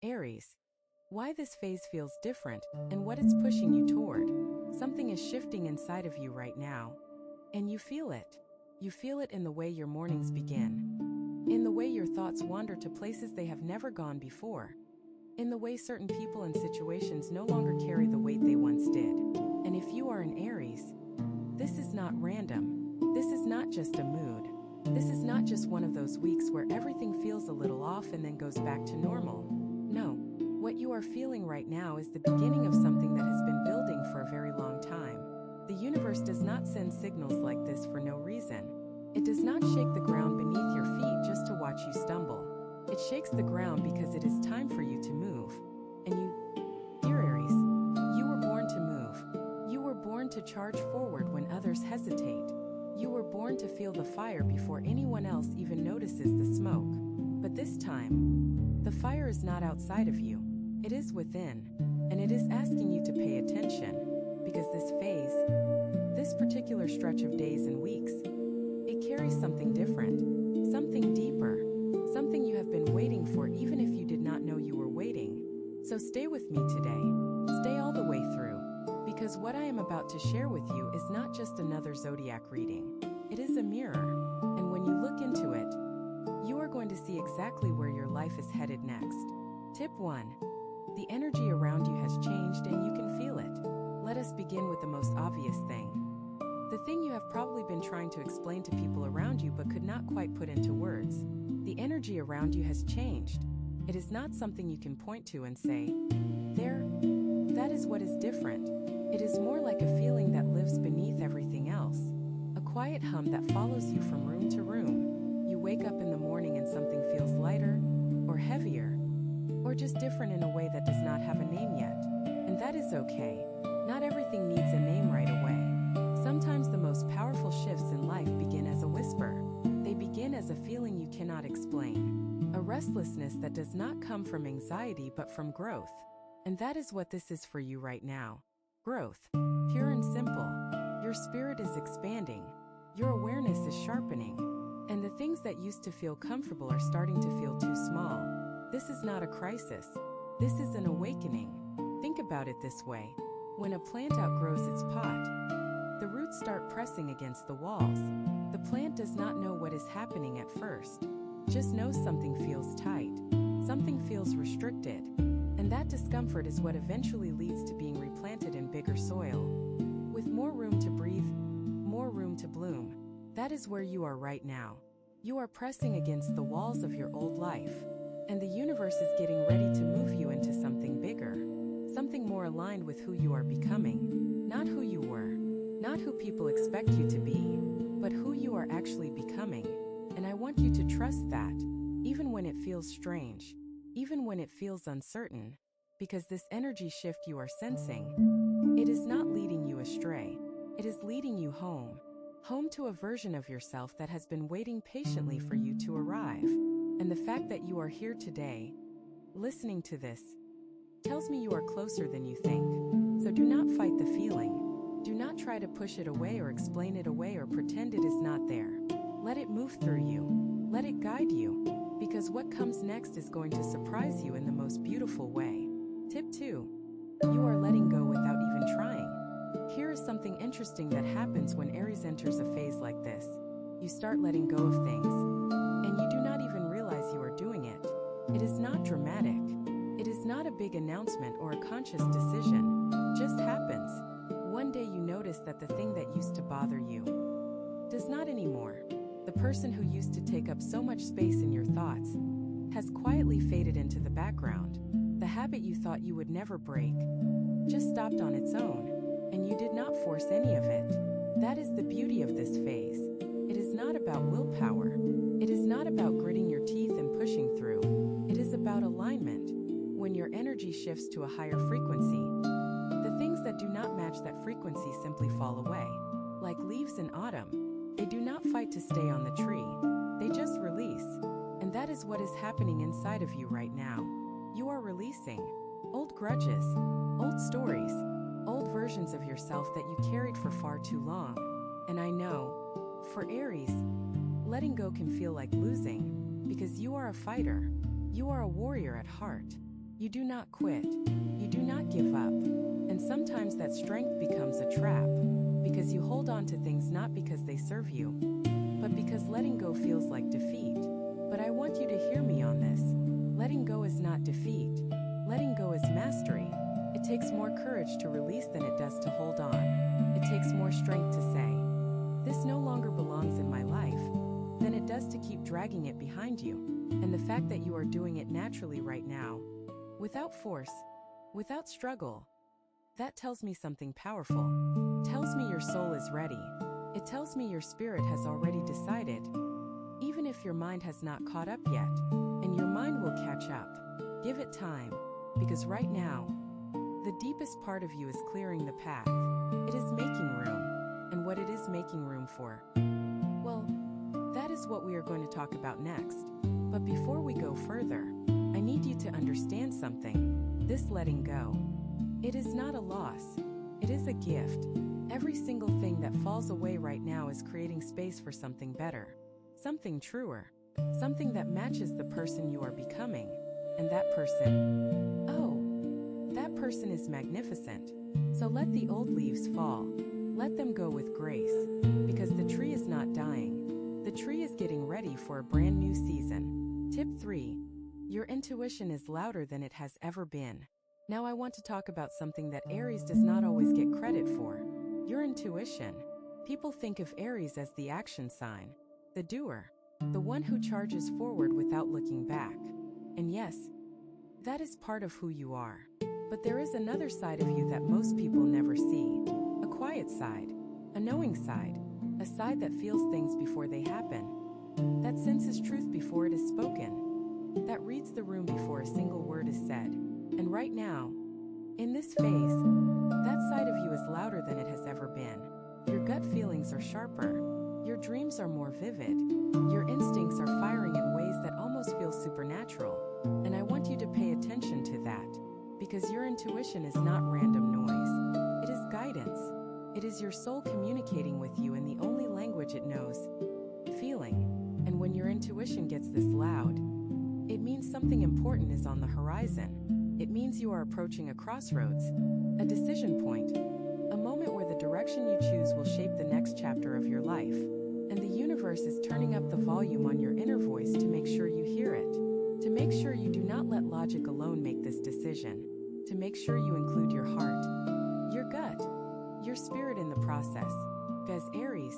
Aries. Why this phase feels different and what it's pushing you toward. Something is shifting inside of you right now. And you feel it. You feel it in the way your mornings begin. In the way your thoughts wander to places they have never gone before. In the way certain people and situations no longer carry the weight they once did. And if you are an Aries, this is not random. This is not just a mood. This is not just one of those weeks where everything feels a little off and then goes back to normal. No, what you are feeling right now is the beginning of something that has been building for a very long time. The universe does not send signals like this for no reason. It does not shake the ground beneath your feet just to watch you stumble. It shakes the ground because it is time for you to move. And you, dear Aries, you were born to move. You were born to charge forward when others hesitate. You were born to feel the fire before anyone else even notices the smoke. But this time, the fire is not outside of you. It is within, and it is asking you to pay attention, because this phase, this particular stretch of days and weeks, it carries something different, something deeper, something you have been waiting for even if you did not know you were waiting. So stay with me today. Stay all the way through. Because what I am about to share with you is not just another zodiac reading. It is a mirror, and when you look into it, you are going to see exactly where your life is headed next. Tip 1. The energy around you has changed and you can feel it. Let us begin with the most obvious thing. The thing you have probably been trying to explain to people around you but could not quite put into words. The energy around you has changed. It is not something you can point to and say, "There, that is what is different." It is more like a feeling that lives beneath everything else. A quiet hum that follows you from room to room. You wake up in the morning and something feels lighter, or heavier, or just different in a way that does not have a name yet. And that is okay. Not everything needs a name right away. Sometimes the most powerful shifts in life begin as a whisper. They begin as a feeling you cannot explain. A restlessness that does not come from anxiety but from growth. And that is what this is for you right now. Growth. Pure and simple. Your spirit is expanding. Your awareness is sharpening. And the things that used to feel comfortable are starting to feel too small. This is not a crisis. This is an awakening. Think about it this way. When a plant outgrows its pot, the roots start pressing against the walls. The plant does not know what is happening at first. Just knows something feels tight. Something feels restricted. And that discomfort is what eventually leads to being replanted in bigger soil. With more room to breathe, more room to bloom. That is where you are right now. You are pressing against the walls of your old life. And the universe is getting ready to move you into something bigger. Something more aligned with who you are becoming. Not who you were. Not who people expect you to be. But who you are actually becoming. And I want you to trust that, even when it feels strange. Even when it feels uncertain, because this energy shift you are sensing, it is not leading you astray. It is leading you home. Home to a version of yourself that has been waiting patiently for you to arrive. And the fact that you are here today, listening to this, tells me you are closer than you think. So do not fight the feeling. Do not try to push it away or explain it away or pretend it is not there. Let it move through you. Let it guide you. Because what comes next is going to surprise you in the most beautiful way. Tip 2. You are letting go without even trying. Here is something interesting that happens when Aries enters a phase like this. You start letting go of things, and you do not even realize you are doing it. It is not dramatic. It is not a big announcement or a conscious decision. It just happens. One day you notice that the thing that used to bother you does not anymore. The person who used to take up so much space in your thoughts has quietly faded into the background. The habit you thought you would never break just stopped on its own, and you did not force any of it. That is the beauty of this phase. It is not about willpower. It is not about gritting your teeth and pushing through. It is about alignment. When your energy shifts to a higher frequency, the things that do not match that frequency simply fall away. Like leaves in autumn. They do not fight to stay on the tree, they just release. And that is what is happening inside of you right now. You are releasing old grudges, old stories, old versions of yourself that you carried for far too long. And I know, for Aries, letting go can feel like losing, because you are a fighter, you are a warrior at heart. You do not quit. You do not give up. And sometimes that strength becomes a trap, because you hold on to things not because they serve you, but because letting go feels like defeat. But I want you to hear me on this. Letting go is not defeat. Letting go is mastery. It takes more courage to release than it does to hold on. It takes more strength to say, "This no longer belongs in my life," than it does to keep dragging it behind you. And the fact that you are doing it naturally right now, without force, without struggle, that tells me something powerful. Tells me your soul is ready. It tells me your spirit has already decided, even if your mind has not caught up yet, and your mind will catch up. Give it time, because right now, the deepest part of you is clearing the path. It is making room, and what it is making room for, well, that is what we are going to talk about next. But before we go further, I need you to understand something. This letting go, it is not a loss. It is a gift. Every single thing that falls away right now is creating space for something better, something truer, something that matches the person you are becoming. And that person, oh, that person is magnificent. So let the old leaves fall. Let them go with grace, because the tree is not dying. The tree is getting ready for a brand new season. Tip 3. Your intuition is louder than it has ever been. Now I want to talk about something that Aries does not always get credit for. Your intuition. People think of Aries as the action sign, the doer, the one who charges forward without looking back. And yes, that is part of who you are. But there is another side of you that most people never see. A quiet side, a knowing side, a side that feels things before they happen, that senses truth before it is spoken, that reads the room before a single word is said. And right now, in this phase, that side of you is louder than it has ever been. Your gut feelings are sharper. Your dreams are more vivid. Your instincts are firing in ways that almost feel supernatural. And I want you to pay attention to that, because your intuition is not random noise. It is guidance. It is your soul communicating with you in the only language it knows, feeling. And when your intuition gets this loud, it means something important is on the horizon. It means you are approaching a crossroads, a decision point, a moment where the direction you choose will shape the next chapter of your life. And the universe is turning up the volume on your inner voice to make sure you hear it, to make sure you do not let logic alone make this decision, to make sure you include your heart, your gut, your spirit in the process. Because Aries,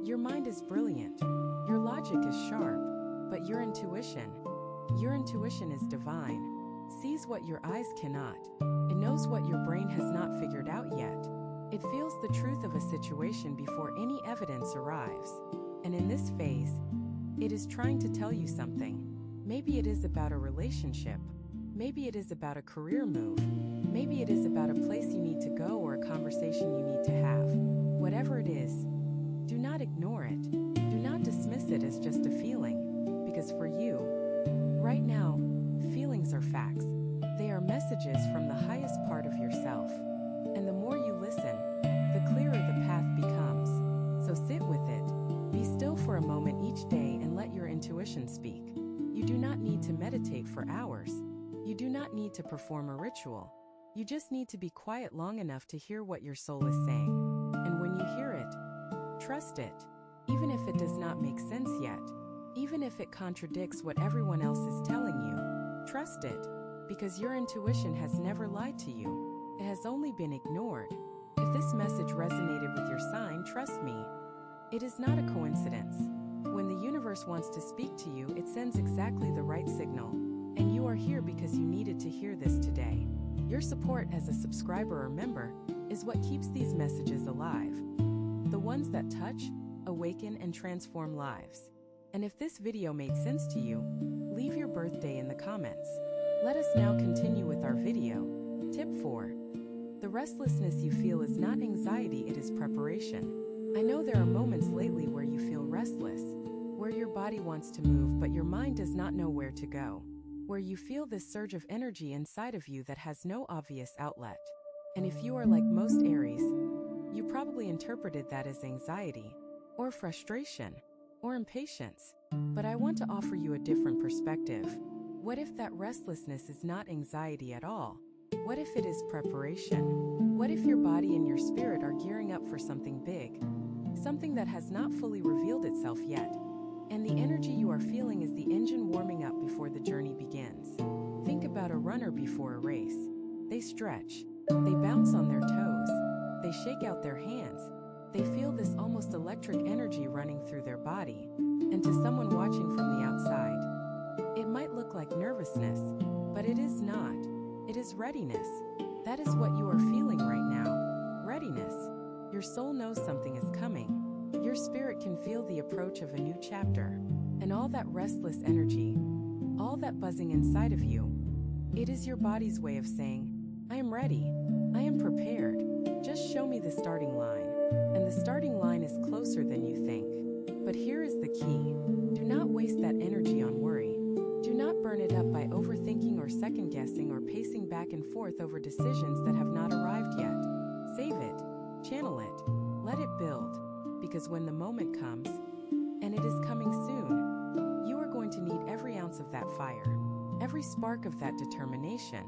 your mind is brilliant, your logic is sharp, but your intuition is divine. Sees what your eyes cannot. It knows what your brain has not figured out yet. It feels the truth of a situation before any evidence arrives. And in this phase, it is trying to tell you something. Maybe it is about a relationship. Maybe it is about a career move. Maybe it is about a place you need to go or a conversation you need to have. Whatever it is, do not ignore it. Do not dismiss it as just a feeling. Because for you, right now, feelings are facts. They are messages from the highest part of yourself. And the more you listen, the clearer the path becomes. So sit with it. Be still for a moment each day and let your intuition speak. You do not need to meditate for hours. You do not need to perform a ritual. You just need to be quiet long enough to hear what your soul is saying. And when you hear it, trust it. Even if it does not make sense yet. Even if it contradicts what everyone else is telling you. Trust it, because your intuition has never lied to you. It has only been ignored. If this message resonated with your sign, trust me, it is not a coincidence. When the universe wants to speak to you, it sends exactly the right signal. And you are here because you needed to hear this today. Your support as a subscriber or member is what keeps these messages alive. The ones that touch, awaken, and transform lives. And if this video made sense to you, leave your birthday in the comments. Let us now continue with our video. Tip 4. The restlessness you feel is not anxiety, it is preparation. I know there are moments lately where you feel restless, where your body wants to move but your mind does not know where to go, where you feel this surge of energy inside of you that has no obvious outlet. And if you are like most Aries, you probably interpreted that as anxiety, or frustration, or impatience. But I want to offer you a different perspective. What if that restlessness is not anxiety at all? What if it is preparation? What if your body and your spirit are gearing up for something big? Something that has not fully revealed itself yet. And the energy you are feeling is the engine warming up before the journey begins. Think about a runner before a race. They stretch, they bounce on their toes, they shake out their hands. They feel this almost electric energy running through their body. And to someone watching from the outside, it might look like nervousness, but it is not. It is readiness. That is what you are feeling right now. Readiness. Your soul knows something is coming. Your spirit can feel the approach of a new chapter. And all that restless energy, all that buzzing inside of you, it is your body's way of saying, I am ready. I am prepared. Just show me the starting line. And the starting line is closer than you think. But here is the key. Do not waste that energy on worry. Do not burn it up by overthinking or second-guessing or pacing back and forth over decisions that have not arrived yet. Save it. Channel it. Let it build. Because when the moment comes, and it is coming soon, you are going to need every ounce of that fire, every spark of that determination,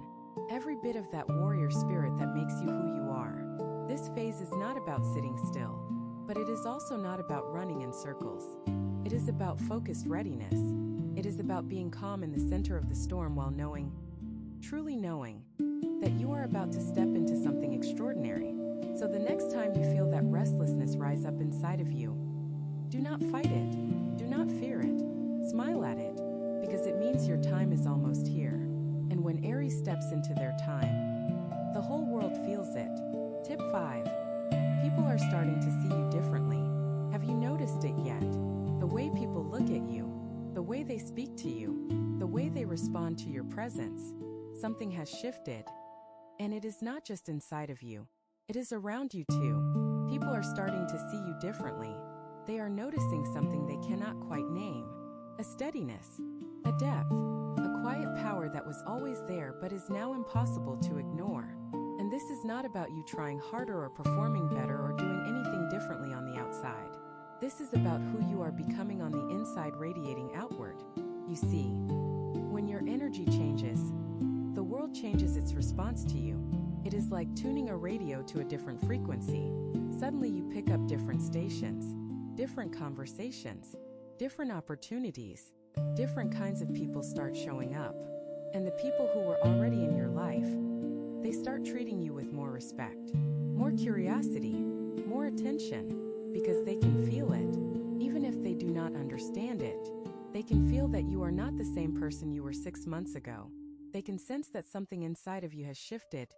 every bit of that warrior spirit that makes you who you are. This phase is not about sitting still, but it is also not about running in circles. It is about focused readiness. It is about being calm in the center of the storm while knowing, truly knowing, that you are about to step into something extraordinary. So the next time you feel that restlessness rise up inside of you, do not fight it. Do not fear it. Smile at it, because it means your time is almost here. And when Aries steps into their time, the whole world feels it. Tip 5. People are starting to see you differently. Have you noticed it yet? The way people look at you, the way they speak to you, the way they respond to your presence. Something has shifted. And it is not just inside of you. It is around you too. People are starting to see you differently. They are noticing something they cannot quite name. A steadiness, a depth, a quiet power that was always there but is now impossible to ignore. And this is not about you trying harder or performing better or doing anything differently on the outside. This is about who you are becoming on the inside, radiating outward. You see, when your energy changes, the world changes its response to you. It is like tuning a radio to a different frequency. Suddenly you pick up different stations, different conversations, different opportunities, different kinds of people start showing up. And the people who were already in your life, they start treating you with more respect, more curiosity, more attention, because they can feel it. Even if they do not understand it, they can feel that you are not the same person you were 6 months ago. They can sense that something inside of you has shifted,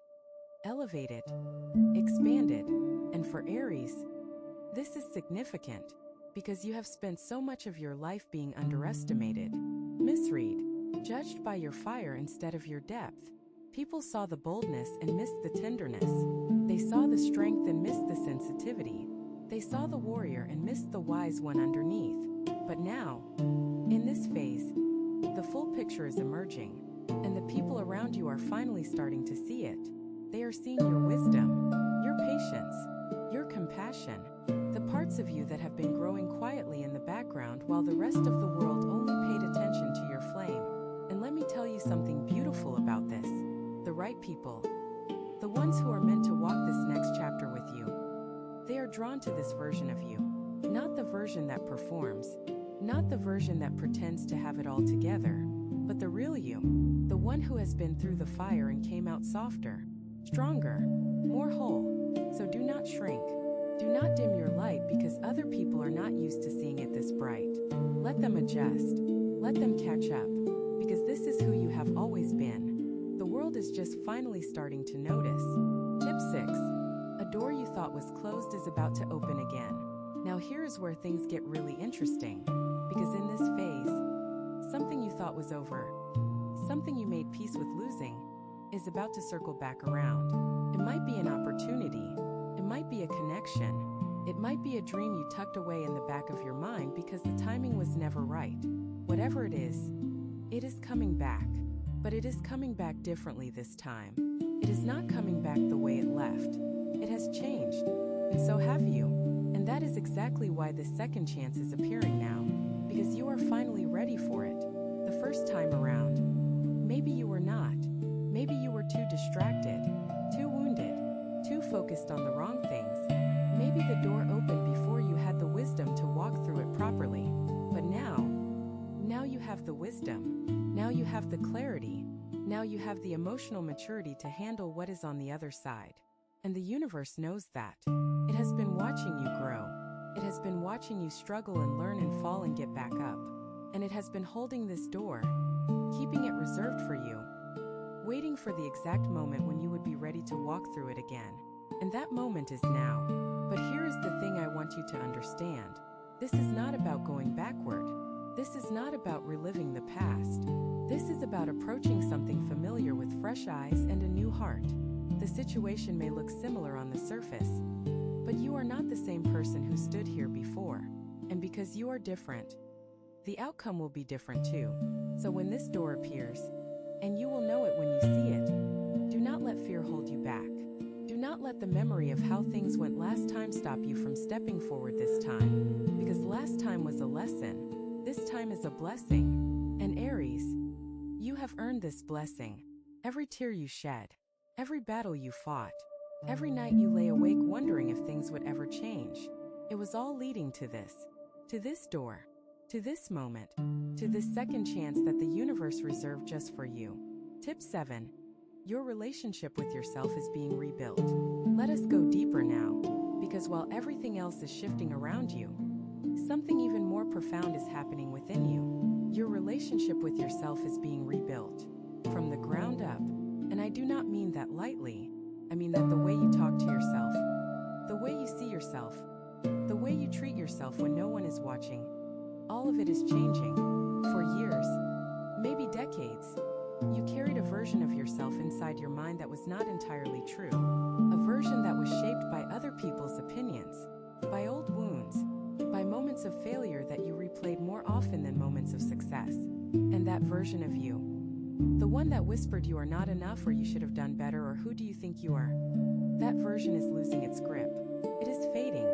elevated, expanded. And for Aries, this is significant because you have spent so much of your life being underestimated, misread, judged by your fire instead of your depth. People saw the boldness and missed the tenderness. They saw the strength and missed the sensitivity. They saw the warrior and missed the wise one underneath. But now, in this phase, the full picture is emerging, and the people around you are finally starting to see it. They are seeing your wisdom, your patience, your compassion, the parts of you that have been growing quietly in the background while the rest of the world only paid attention to your flame. And let me tell you something beautiful about this. The right people, the ones who are meant to walk this next chapter with you, they are drawn to this version of you, not the version that performs, not the version that pretends to have it all together, but the real you, the one who has been through the fire and came out softer, stronger, more whole. So do not shrink. Do not dim your light because other people are not used to seeing it this bright. Let them adjust. Let them catch up. Because this is who you have always been. The world is just finally starting to notice. Tip 6. A door you thought was closed is about to open again. Now here is where things get really interesting. Because in this phase, something you thought was over, something you made peace with losing, is about to circle back around. It might be an opportunity. It might be a connection. It might be a dream you tucked away in the back of your mind because the timing was never right. Whatever it is coming back. But it is coming back differently this time. It is not coming back the way it left. It has changed. And so have you. And that is exactly why this second chance is appearing now. Because you are finally ready for it. The first time around, maybe you were not. Maybe you were too distracted, too wounded, too focused on the wrong things. Maybe the door opened before you had the wisdom to walk through it properly. But now you have the wisdom. Now you have the clarity. Now you have the emotional maturity to handle what is on the other side. And the universe knows that. It has been watching you grow. It has been watching you struggle and learn and fall and get back up. And it has been holding this door, keeping it reserved for you, waiting for the exact moment when you would be ready to walk through it again. And that moment is now. But here is the thing I want you to understand. This is not about going backward. This is not about reliving the past. This is about approaching something familiar with fresh eyes and a new heart. The situation may look similar on the surface, but you are not the same person who stood here before. And because you are different, the outcome will be different too. So when this door appears, and you will know it when you see it, do not let fear hold you back. Do not let the memory of how things went last time stop you from stepping forward this time. Because last time was a lesson. This time is a blessing. And Aries, you have earned this blessing. Every tear you shed, every battle you fought, every night you lay awake wondering if things would ever change. It was all leading to this door, to this moment, to this second chance that the universe reserved just for you. Tip 7. Your relationship with yourself is being rebuilt. Let us go deeper now, because while everything else is shifting around you, something even more profound is happening within you. Your relationship with yourself is being rebuilt from the ground up. And I do not mean that lightly. I mean that the way you talk to yourself, the way you see yourself, the way you treat yourself when no one is watching, all of it is changing. For years, maybe decades, you carried a version of yourself inside your mind that was not entirely true. A version that was shaped by other people's opinions, by old wounds, by moments of failure that you replayed more often than moments of success. And that version of you, the one that whispered you are not enough or you should have done better or who do you think you are, that version is losing its grip. It is fading,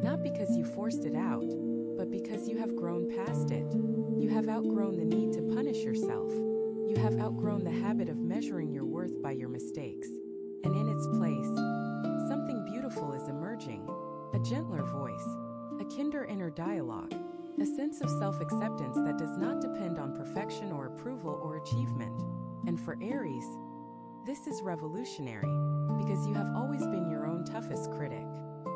not because you forced it out, but because you have grown past it. You have outgrown the need to punish yourself. You have outgrown the habit of measuring your worth by your mistakes. And in its place, something beautiful is emerging. A gentler voice, a kinder inner dialogue, a sense of self-acceptance that does not depend on perfection or approval or achievement. And for Aries, this is revolutionary, because you have always been your own toughest critic.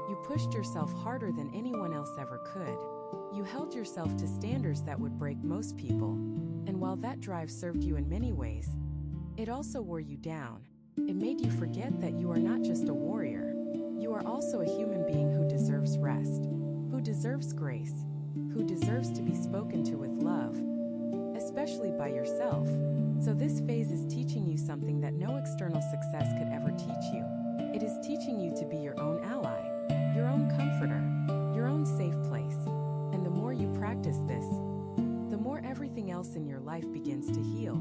You pushed yourself harder than anyone else ever could. You held yourself to standards that would break most people. And while that drive served you in many ways, it also wore you down. It made you forget that you are not just a warrior. You are also a human being who deserves rest, who deserves grace, who deserves to be spoken to with love, especially by yourself. So this phase is teaching you something that no external success could ever teach you. It is teaching you to be your own ally, your own comforter, your own safe place. And the more you practice this, the more everything else in your life begins to heal.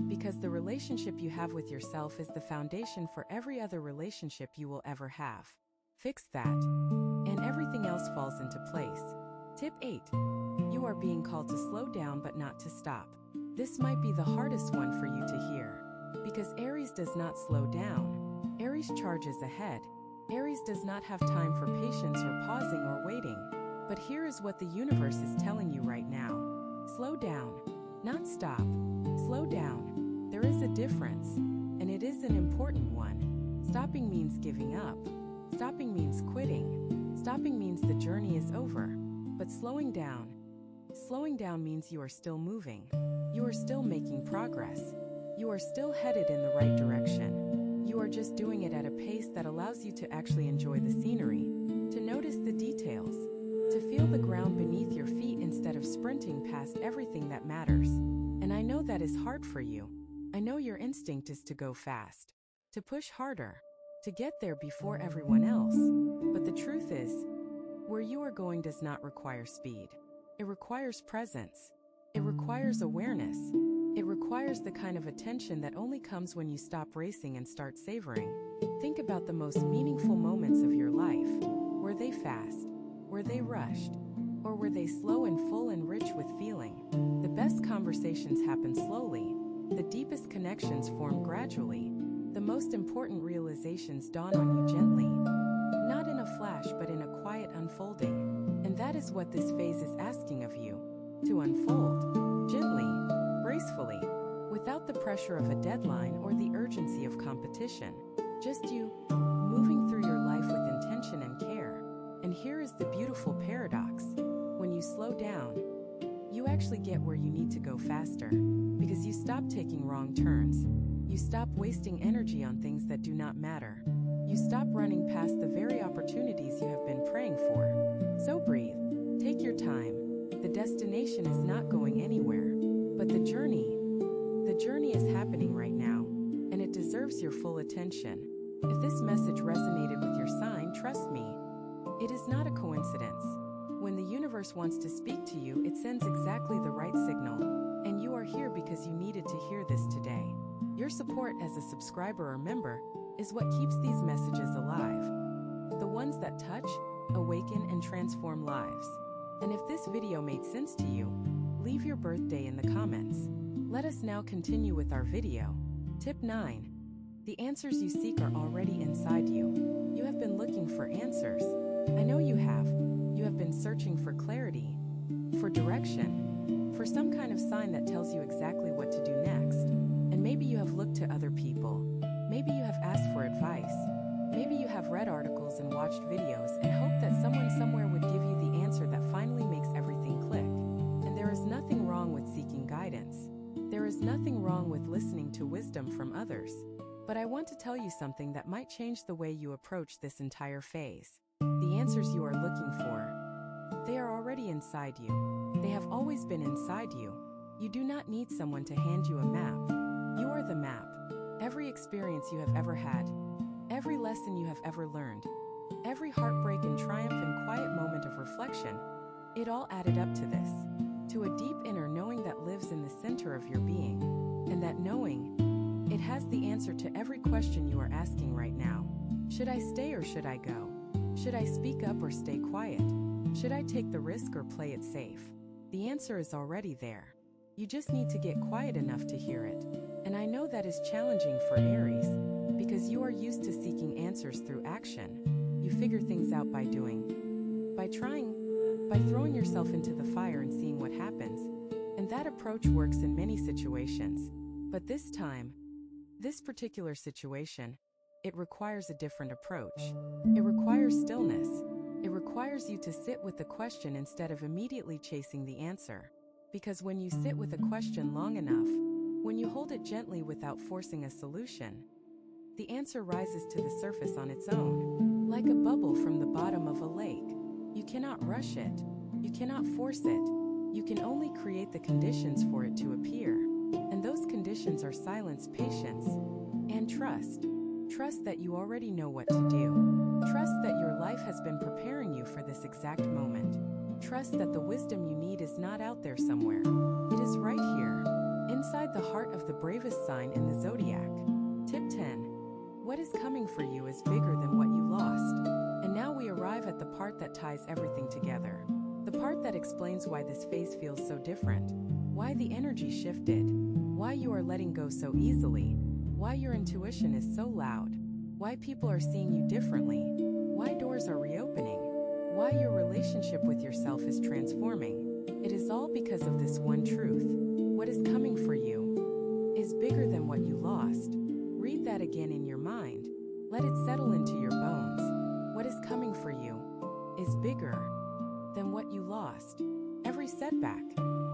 Because the relationship you have with yourself is the foundation for every other relationship you will ever have. Fix that, and everything else falls into place. Tip 8. You are being called to slow down but not to stop. This might be the hardest one for you to hear. Because Aries does not slow down. Aries charges ahead. Aries does not have time for patience or pausing or waiting. But here is what the universe is telling you right now. Slow down, not stop. Slow down. There is a difference, and it is an important one. Stopping means giving up. Stopping means quitting. Stopping means the journey is over. But slowing down means you are still moving. You are still making progress. You are still headed in the right direction. You are just doing it at a pace that allows you to actually enjoy the scenery, to notice the details, to feel the ground beneath your feet instead of sprinting past everything that matters. And I know that is hard for you. I know your instinct is to go fast, to push harder, to get there before everyone else. But the truth is, where you are going does not require speed. It requires presence. It requires awareness. It requires the kind of attention that only comes when you stop racing and start savoring. Think about the most meaningful moments of your life. Were they fast? Were they rushed? Or were they slow and full and rich with feeling? The best conversations happen slowly. The deepest connections form gradually. The most important realizations dawn on you gently, not in a flash but in a quiet unfolding. And that is what this phase is asking of you, to unfold, gently, gracefully, without the pressure of a deadline or the urgency of competition. Just you, moving through your life with intention and care. And here is the beautiful paradox. When you slow down, you actually get where you need to go faster, because you stop taking wrong turns. You stop wasting energy on things that do not matter. You stop running past the very opportunities you have been praying for. So breathe, take your time. The destination is not going anywhere, but the journey is happening right now, and it deserves your full attention. If this message resonated with your sign, trust me, it is not a coincidence. When the universe wants to speak to you, it sends exactly the right signal, and you are here because you needed to hear this today. Your support as a subscriber or member is what keeps these messages alive. The ones that touch, awaken, and transform lives. And if this video made sense to you, leave your birthday in the comments. Let us now continue with our video. Tip 9. The answers you seek are already inside you. You have been looking for answers. I know you have. You have been searching for clarity, for direction, for some kind of sign that tells you exactly what to do next. And maybe you have looked to other people. Maybe you have asked for advice. Maybe you have read articles and watched videos and hoped that someone somewhere would give you the answer that finally makes everything click. And there is nothing wrong with seeking guidance. There is nothing wrong with listening to wisdom from others. But I want to tell you something that might change the way you approach this entire phase. The answers you are looking for, they are already inside you. They have always been inside you. You do not need someone to hand you a map. You are the map. Every experience you have ever had, every lesson you have ever learned, every heartbreak and triumph and quiet moment of reflection, it all added up to this, to a deep inner knowing that lives in the center of your being. And that knowing, it has the answer to every question you are asking right now. Should I stay or should I go? Should I speak up or stay quiet? Should I take the risk or play it safe? The answer is already there. You just need to get quiet enough to hear it. And I know that is challenging for Aries, because you are used to seeking answers through action. You figure things out by doing, by trying, by throwing yourself into the fire and seeing what happens. And that approach works in many situations. But this time, this particular situation, it requires a different approach. It requires stillness. It requires you to sit with the question instead of immediately chasing the answer. Because when you sit with a question long enough, when you hold it gently without forcing a solution, the answer rises to the surface on its own, like a bubble from the bottom of a lake. You cannot rush it. You cannot force it. You can only create the conditions for it to appear. And those conditions are silence, patience, and trust. Trust that you already know what to do. Trust that your life has been preparing you for this exact moment. Trust that the wisdom you need is not out there somewhere. It is right here, inside the heart of the bravest sign in the zodiac. Tip 10. What is coming for you is bigger than what you lost. And now we arrive at the part that ties everything together. The part that explains why this phase feels so different. Why the energy shifted. Why you are letting go so easily. Why your intuition is so loud. Why people are seeing you differently. Why doors are reopening. Why your relationship with yourself is transforming. It is all because of this one truth. What is coming for you is bigger than what you lost. Read that again in your mind. Let it settle into your bones. What is coming for you is bigger than what you lost. Every setback,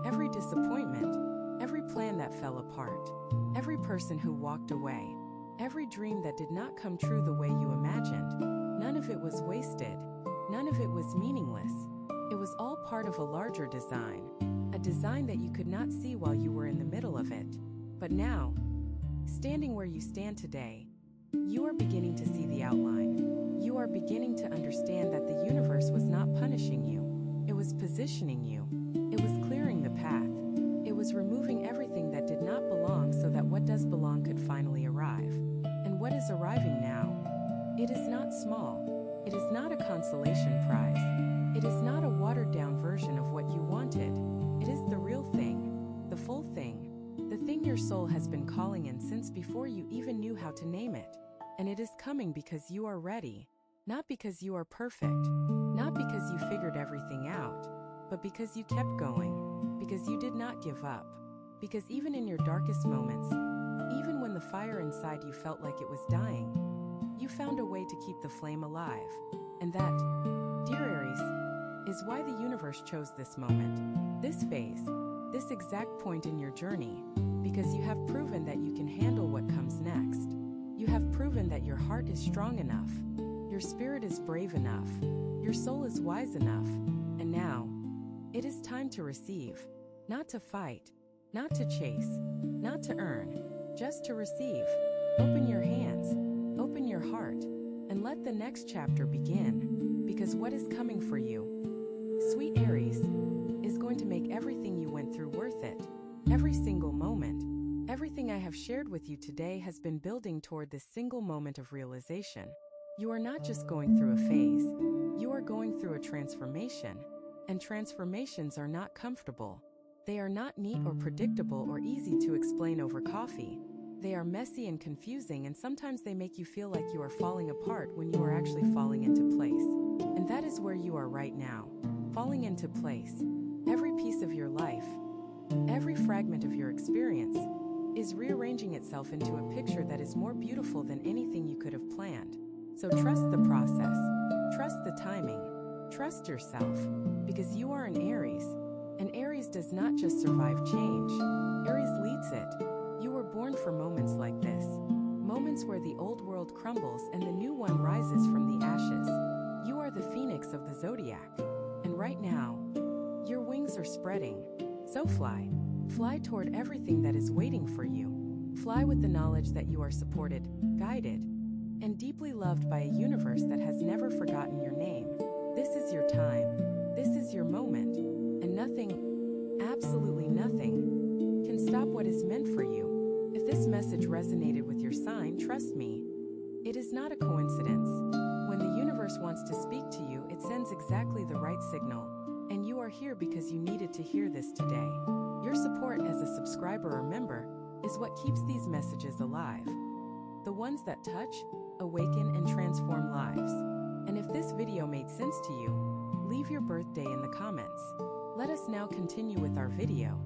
every disappointment, every plan that fell apart, every person who walked away, every dream that did not come true the way you imagined, none of it was wasted. None of it was meaningless. It was all part of a larger design, a design that you could not see while you were in the middle of it. But now, standing where you stand today, you are beginning to see the outline. You are beginning to understand that the universe was not punishing you. It was positioning you. It was clearing the path. It was removing everything that did not belong so that what does belong could finally arrive. And what is arriving now? It is not small. It is not a consolation prize. It is not a watered-down version of what you wanted. It is the real thing, the full thing, the thing thing your soul has been calling in since before you even knew how to name it. And it is coming because you are ready. Not because you are perfect. Not because you figured everything out. But because you kept going. Because you did not give up. Because even in your darkest moments, even when the fire inside you felt like it was dying, you found a way to keep the flame alive. And that, dear Aries, is why the universe chose this moment, this phase, this exact point in your journey, because you have proven that you can handle what comes next. You have proven that your heart is strong enough, your spirit is brave enough, your soul is wise enough, and now, it is time to receive, not to fight, not to chase, not to earn, just to receive. Open your hands, open your heart, and let the next chapter begin, because what is coming for you, sweet Aries, is going to make everything you went through worth it. Every single moment, everything I have shared with you today has been building toward this single moment of realization. You are not just going through a phase, you are going through a transformation, and transformations are not comfortable. They are not neat or predictable or easy to explain over coffee. They are messy and confusing, and sometimes they make you feel like you are falling apart when you are actually falling into place. And that is where you are right now, falling into place. Every piece of your life, every fragment of your experience, is rearranging itself into a picture that is more beautiful than anything you could have planned. So trust the process, trust the timing, trust yourself, because you are an Aries. And Aries does not just survive change, Aries leads it. You were born for moments like this, moments where the old world crumbles and the new one rises from the ashes. You are the phoenix of the zodiac, and right now, your wings are spreading. So fly. Fly toward everything that is waiting for you. Fly with the knowledge that you are supported, guided, and deeply loved by a universe that has never forgotten your name. This is your time. This is your moment. And nothing, absolutely nothing, can stop what is meant for you. If this message resonated with your sign, trust me, it is not a coincidence. When the universe wants to speak to you, it sends exactly the right signal. And you are here because you needed to hear this today. Your support as a subscriber or member is what keeps these messages alive. The ones that touch, awaken, and transform lives. And if this video made sense to you, leave your birthday in the comments. Let us now continue with our video.